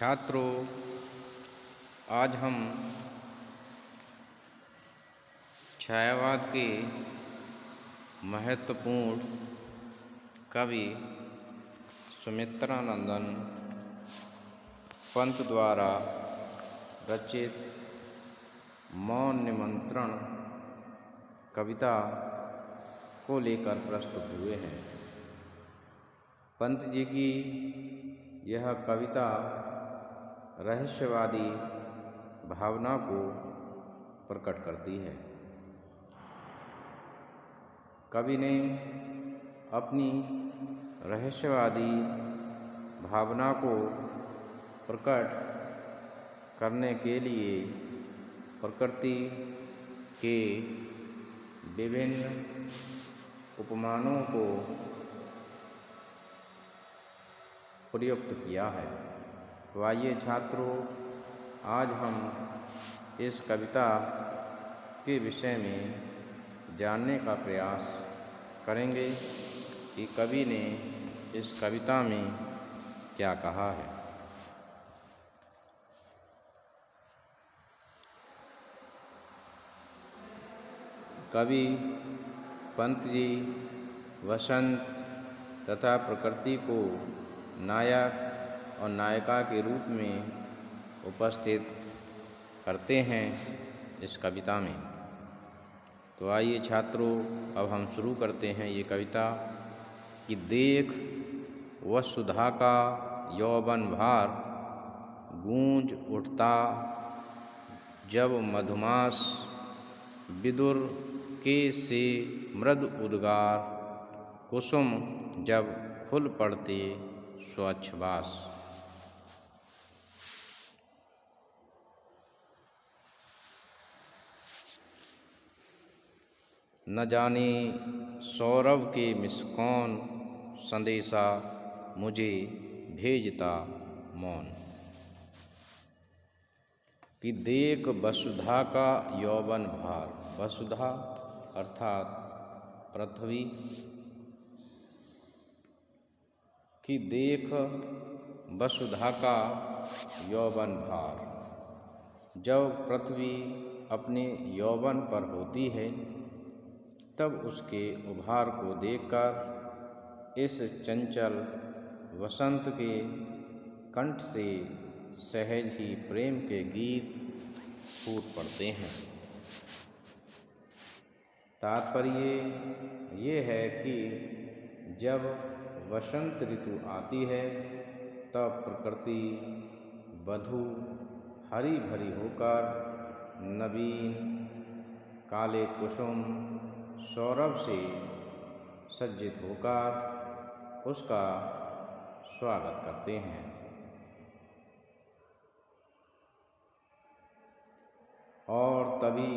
छात्रों, आज हम छायावाद के महत्वपूर्ण कवि सुमित्रानंदन पंत द्वारा रचित मौन निमंत्रण कविता को लेकर प्रस्तुत हुए हैं। पंत जी की यह कविता रहस्यवादी भावना को प्रकट करती है। कवि ने अपनी रहस्यवादी भावना को प्रकट करने के लिए प्रकृति के विभिन्न उपमानों को प्रयुक्त किया है। तो आइए छात्रों, आज हम इस कविता के विषय में जानने का प्रयास करेंगे कि कवि ने इस कविता में क्या कहा है। कवि पंत जी वसंत तथा प्रकृति को नायक और नायिका के रूप में उपस्थित करते हैं इस कविता में। तो आइए छात्रों, अब हम शुरू करते हैं ये कविता कि देख वसुधा का यौवन भार, गूंज उठता जब मधुमास, विदुर के से मृदु उद्गार, कुसुम जब फूल पड़ते स्वच्छ बास। न जाने सौरभ के मिस कौन संदेशा मुझे भेजता मौन, कि देख वसुधा का यौवन भार। वसुधा अर्थात पृथ्वी, कि देख वसुधा का यौवन भार। जब पृथ्वी अपने यौवन पर होती है तब उसके उभार को देखकर इस चंचल वसंत के कंठ से सहज ही प्रेम के गीत फूट पड़ते हैं। तात्पर्य ये है कि जब वसंत ऋतु आती है तब प्रकृति वधु हरी भरी होकर नवीन काले कुसुम सौरभ से सज्जित होकर उसका स्वागत करते हैं। और तभी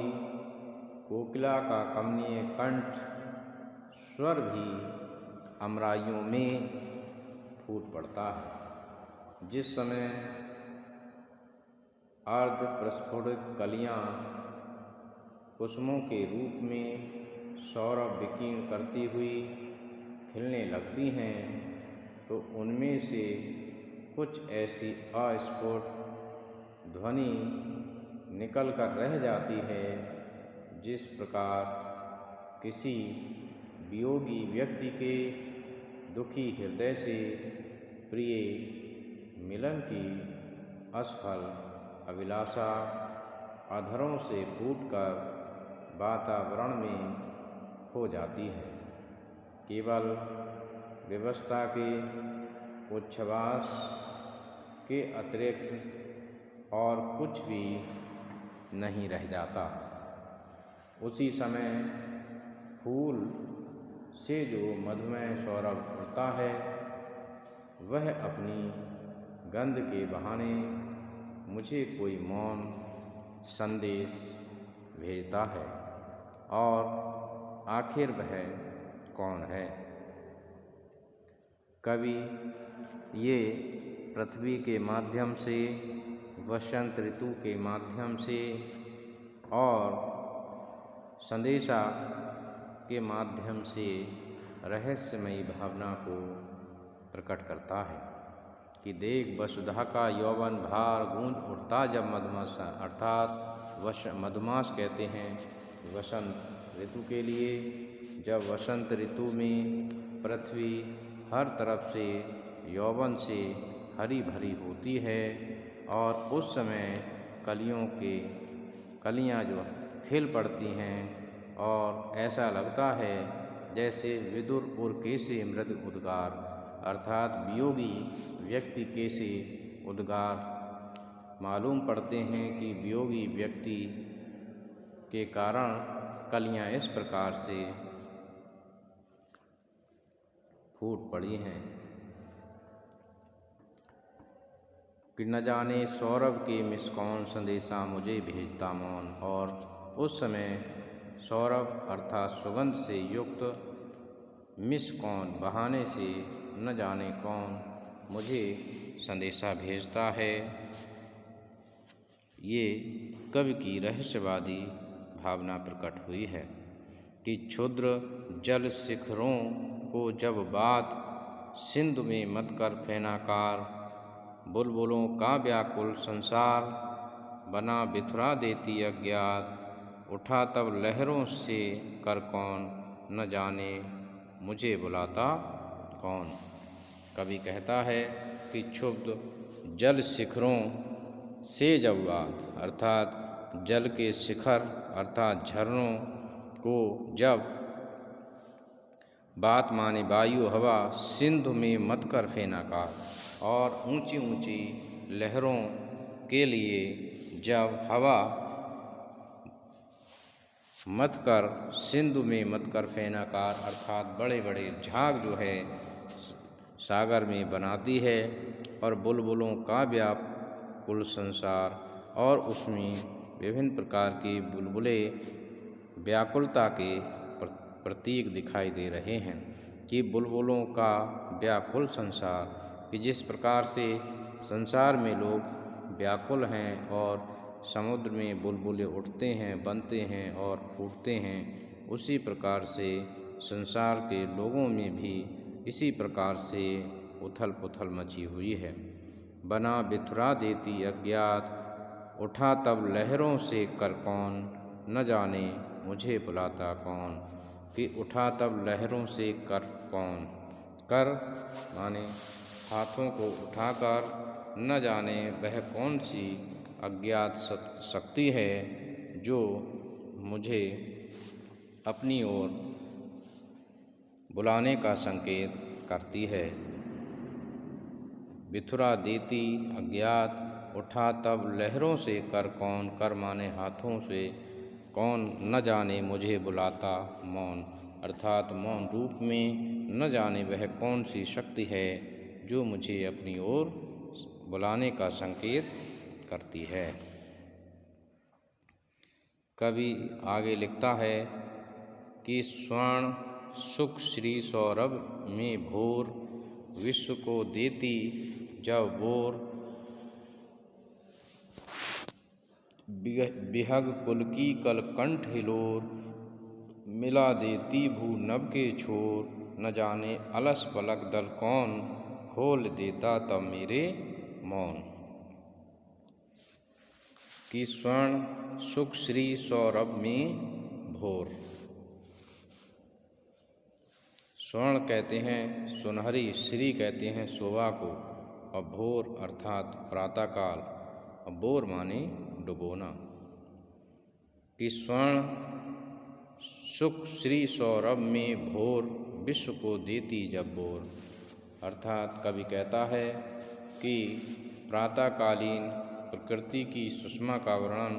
कोकिला का कमनीय कंठ स्वर भी अमराइयों में फूट पड़ता है। जिस समय अर्ध प्रस्फुटित कलियां कुसुमों के रूप में सौरभ विकीर्ण करती हुई खिलने लगती हैं तो उनमें से कुछ ऐसी अस्फुट ध्वनि निकल कर रह जाती है जिस प्रकार किसी वियोगी व्यक्ति के दुखी हृदय से प्रिय मिलन की असफल अभिलाषा अधरों से फूटकर वातावरण में खो जाती है। केवल व्यवस्था के उच्छ्वास के अतिरिक्त और कुछ भी नहीं रह जाता। उसी समय फूल से जो मधुमय सौरभ उड़ता है वह अपनी गंध के बहाने मुझे कोई मौन संदेश भेजता है। और आखिर वह कौन है? कवि ये पृथ्वी के माध्यम से, वसंत ऋतु के माध्यम से और संदेशा के माध्यम से रहस्यमयी भावना को प्रकट करता है। कि देख वसुधा का यौवन भार गूंज उठता जब मधुमास, अर्थात मधुमास कहते हैं वसंत ऋतु के लिए। जब वसंत ऋतु में पृथ्वी हर तरफ से यौवन से हरी भरी होती है और उस समय कलियां जो खिल पड़ती हैं और ऐसा लगता है जैसे विदुर और कैसे मृद उद्गार, अर्थात वियोगी व्यक्ति कैसे उद्गार मालूम पड़ते हैं कि वियोगी व्यक्ति के कारण कलियां इस प्रकार से फूट पड़ी हैं कि न जाने सौरभ के मिस कौन संदेशा मुझे भेजता मौन। और उस समय सौरभ अर्थात सुगंध से युक्त मिस कौन बहाने से न जाने कौन मुझे संदेशा भेजता है। ये कवि की रहस्यवादी भावना प्रकट हुई है कि क्षुद्र जल शिखरों को जब बात सिंधु में मत कर फेनाकार, बुलबुलों का व्याकुल संसार बना बिथुरा देती अज्ञात, उठा तब लहरों से कर कौन न जाने मुझे बुलाता कौन। कवि कहता है कि क्षुब्ध जल शिखरों से जब बात, अर्थात जल के शिखर अर्थात झरनों को जब बात माने वायु हवा सिंधु में मत कर फेनाकार, और ऊंची ऊंची लहरों के लिए जब हवा मत कर सिंधु में मत कर फेनाकार, अर्थात बड़े बड़े झाग जो है सागर में बनाती है और बुलबुलों का व्याकुल संसार, और उसमें विभिन्न प्रकार के बुलबुले व्याकुलता के प्रतीक दिखाई दे रहे हैं कि बुलबुलों का व्याकुल संसार, कि जिस प्रकार से संसार में लोग व्याकुल हैं और समुद्र में बुलबुले उठते हैं, बनते हैं और फूटते हैं, उसी प्रकार से संसार के लोगों में भी इसी प्रकार से उथल पुथल मची हुई है। बना बिथुरा देती अज्ञात, उठा तब लहरों से कर कौन न जाने मुझे बुलाता कौन। कि उठा तब लहरों से कर कौन, कर माने हाथों को उठाकर, न जाने वह कौन सी अज्ञात शक्ति है जो मुझे अपनी ओर बुलाने का संकेत करती है। बिथुरा देती अज्ञात, उठा तब लहरों से कर कौन, कर माने हाथों से, कौन न जाने मुझे बुलाता मौन, अर्थात मौन रूप में न जाने वह कौन सी शक्ति है जो मुझे अपनी ओर बुलाने का संकेत करती है। कवि आगे लिखता है कि स्वर्ण सुख श्री सौरभ में भोर, विश्व को देती जब बोर, बिहग कुल की कलकंठ हिलोर, मिला देती भू नभ के छोर, न जाने अलस पलक दल कौन, खोल देता तब मेरे मौन। कि स्वर्ण सुख श्री सौरभ में भोर, स्वर्ण कहते हैं सुनहरी, श्री कहते हैं शोभा को, और भोर अर्थात प्रातःकाल, और बोर माने डुबोना। कि स्वर्ण सुख श्री सौरभ में भोर, विश्व को देती जब बोर, अर्थात कवि कहता है कि प्रातःकालीन प्रकृति की सुषमा का वर्णन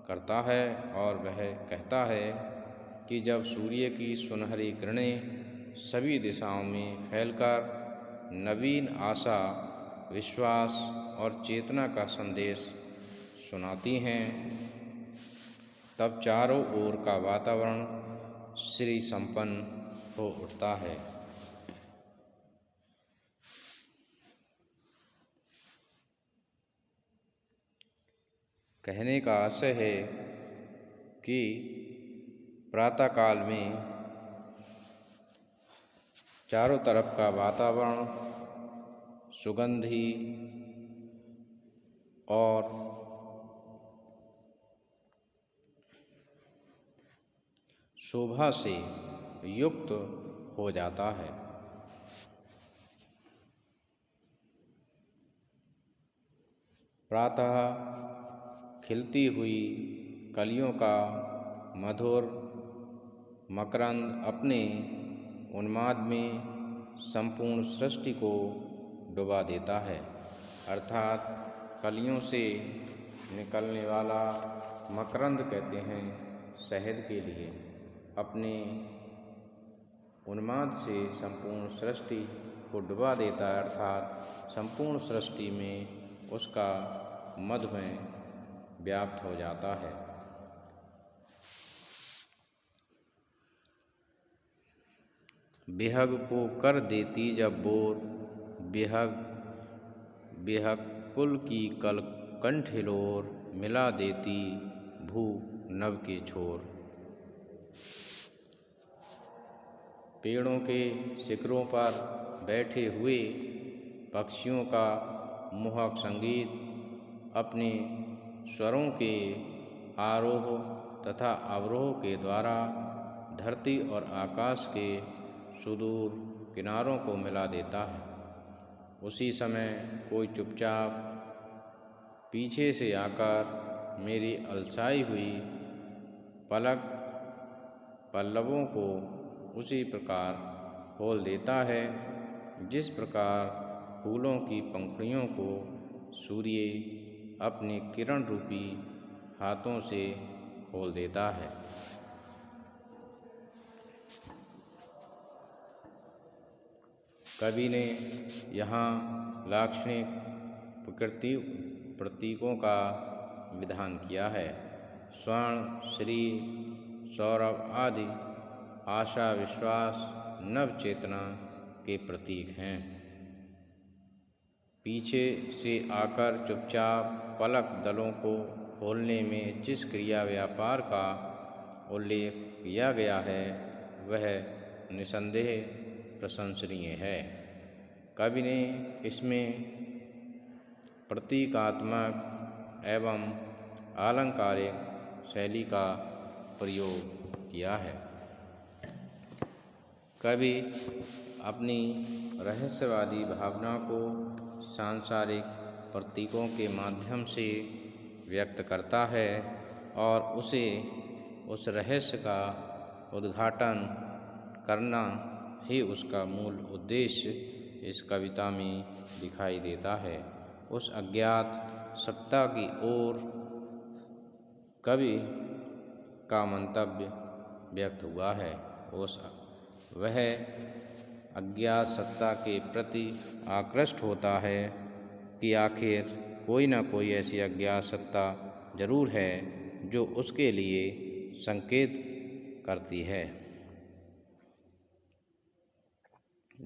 करता है और वह कहता है कि जब सूर्य की सुनहरी किरणें सभी दिशाओं में फैलकर नवीन आशा, विश्वास और चेतना का संदेश सुनाती हैं, तब चारों ओर का वातावरण श्री संपन्न हो उठता है। कहने का आशय है कि प्रातःकाल में चारों तरफ का वातावरण सुगंधी और शोभा से युक्त हो जाता है। प्रातः खिलती हुई कलियों का मधुर मकरंद अपने उन्माद में संपूर्ण सृष्टि को डुबा देता है। अर्थात कलियों से निकलने वाला मकरंद कहते हैं शहद के लिए, अपने उन्माद से संपूर्ण सृष्टि को डुबा देता है। अर्थात संपूर्ण सृष्टि में उसका मधुमेह व्याप्त हो जाता है। बिहग को कर देती जब बोर, बिहग बिहग कुल की कल कंठिलोर, मिला देती भू नभ के छोर। पेड़ों के शिखरों पर बैठे हुए पक्षियों का मोहक संगीत अपने स्वरों के आरोह तथा अवरोह के द्वारा धरती और आकाश के सुदूर किनारों को मिला देता है। उसी समय कोई चुपचाप पीछे से आकर मेरी अलसाई हुई पल्लवों को उसी प्रकार खोल देता है जिस प्रकार फूलों की पंखुड़ियों को सूर्य अपने किरण रूपी हाथों से खोल देता है। कवि ने यहाँ लाक्षणिक प्रकृति प्रतीकों का विधान किया है। स्वर्ण, श्री, सौरभ आदि आशा, विश्वास, नव चेतना के प्रतीक हैं। पीछे से आकर चुपचाप पलक दलों को खोलने में जिस क्रिया व्यापार का उल्लेख किया गया है वह निसंदेह प्रशंसनीय है। कवि ने इसमें प्रतीकात्मक एवं आलंकारिक शैली का प्रयोग किया है। कवि अपनी रहस्यवादी भावना को सांसारिक प्रतीकों के माध्यम से व्यक्त करता है और उसे उस रहस्य का उद्घाटन करना ही उसका मूल उद्देश्य इस कविता में दिखाई देता है। उस अज्ञात सत्ता की ओर कवि का मंतव्य व्यक्त हुआ है। वह अज्ञात सत्ता के प्रति आकृष्ट होता है कि आखिर कोई न कोई ऐसी अज्ञात सत्ता जरूर है जो उसके लिए संकेत करती है।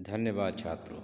धन्यवाद छात्रों।